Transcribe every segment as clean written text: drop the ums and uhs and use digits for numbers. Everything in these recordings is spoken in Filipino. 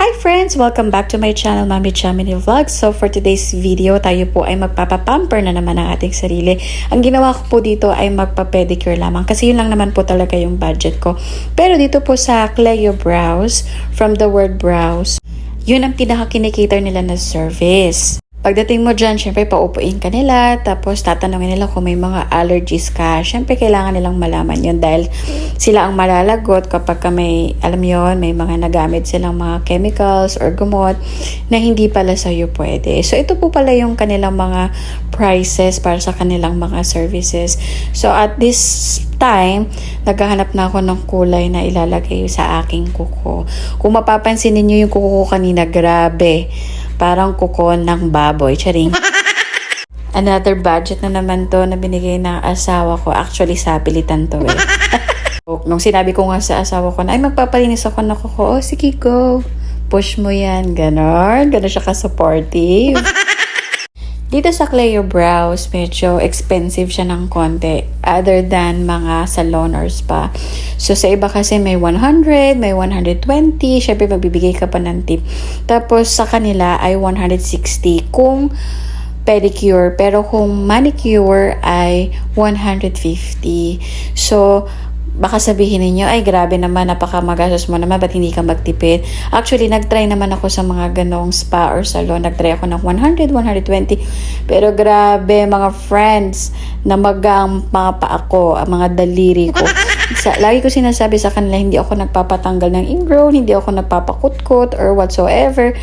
Hi friends! Welcome back to my channel, Mami Chamini Vlogs. So for today's video, tayo po ay magpapapamper na naman ang ating sarili. Ang ginawa ko po dito ay magpa-pedicure lamang kasi yun lang naman po talaga yung budget ko. Pero dito po sa Cleo Brows, from the word brows, yun ang pinaka-kinikater nila na service. Pagdating mo dyan, syempre paupuin ka nila, tapos tatanungin nila kung may mga allergies ka. Syempre kailangan nilang malaman yun dahil sila ang malalagot kapag ka may, alam yon, may mga nagamit silang mga chemicals or gumot na hindi pala sa'yo pwede. So ito po pala yung kanilang mga prices para sa kanilang mga services. So at this time, naghahanap na ako ng kulay na ilalagay sa aking kuko. Kung mapapansin niyo yung kuko ko kanina, grabe. Parang kuko ng baboy. Charing. Another budget na naman to na binigay ng asawa ko. Actually, sa pilitan to eh. Nung sinabi ko nga sa asawa ko na, ay magpapalinis ako ng kuko. Oh, sige go. Push mo yan. Ganon. Ganon siya ka-supportive. Dito sa Cleo Brows, medyo expensive siya ng konti other than mga salon or spa. So, sa iba kasi may 100, may 120. Syempre, magbibigay ka pa ng tip. Tapos, sa kanila ay 160 kung pedicure. Pero kung manicure ay 150. So, baka sabihin ninyo, ay grabe naman, napaka magastos mo naman, ba't hindi ka magtipid? Actually, nagtry naman ako sa mga ganong spa or salon. Nagtry ako ng 100, 120. Pero grabe, mga friends, namagang mga paa ko, mga daliri ko. Lagi ko sinasabi sa kanila, hindi ako nagpapatanggal ng ingrown, hindi ako nagpapakutkot or whatsoever.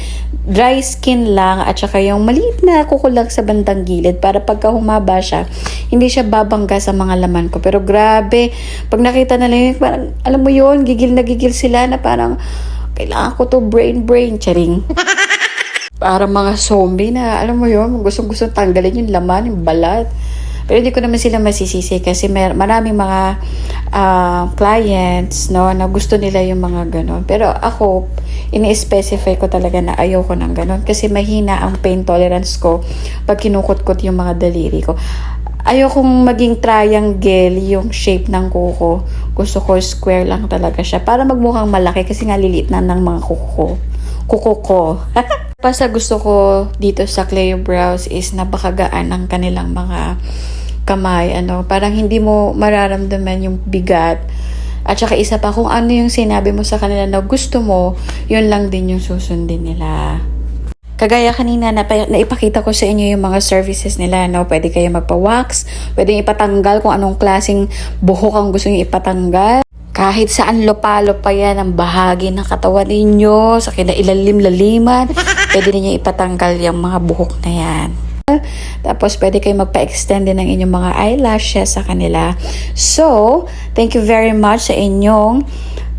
Dry skin lang at saka yung maliit na kukulag sa bandang gilid para pagka humaba siya, hindi siya babangga sa mga laman ko. Pero grabe, pag nakita na lang yun, parang, alam mo yun, gigil na gigil sila na parang, kailangan ko to brain, charing. Parang mga zombie na, alam mo yun, gusto tanggalin yung laman, yung balat. Pero hindi ko naman sila masisisi kasi maraming mga clients, no, na gusto nila yung mga ganon. Pero ako, ini-specify ko talaga na ayoko ng ganon kasi mahina ang pain tolerance ko pag kinukot-kot yung mga daliri ko. Ayokong maging triangle yung shape ng kuko. Gusto ko square lang talaga siya para magmukhang malaki kasi nga liliit na ng mga kuko ko. Basta gusto ko dito sa Cleo Brows is napakagaan ang kanilang mga kamay. Parang hindi mo mararamdaman yung bigat. At saka isa pa, kung ano yung sinabi mo sa kanila na gusto mo, yun lang din yung susundin nila. Kagaya kanina na ipakita ko sa inyo yung mga services nila, no? Pwede kayo magpa-wax, pwede ipatanggal kung anong klaseng buhok ang gusto niyo ipatanggal. Kahit saan lupa-lupa yan ang bahagi ng katawan ninyo, sa ilalim-laliman, pwede niyo ipatanggal yung mga buhok na yan. Tapos, pwede kayo magpa-extend din ng inyong mga eyelashes sa kanila. So, thank you very much sa inyong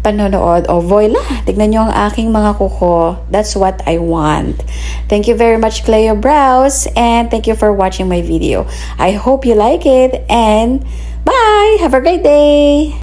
panonood. O, voila! Tignan nyo ang aking mga kuko. That's what I want. Thank you very much, Cleo Brows. And thank you for watching my video. I hope you like it. And bye! Have a great day!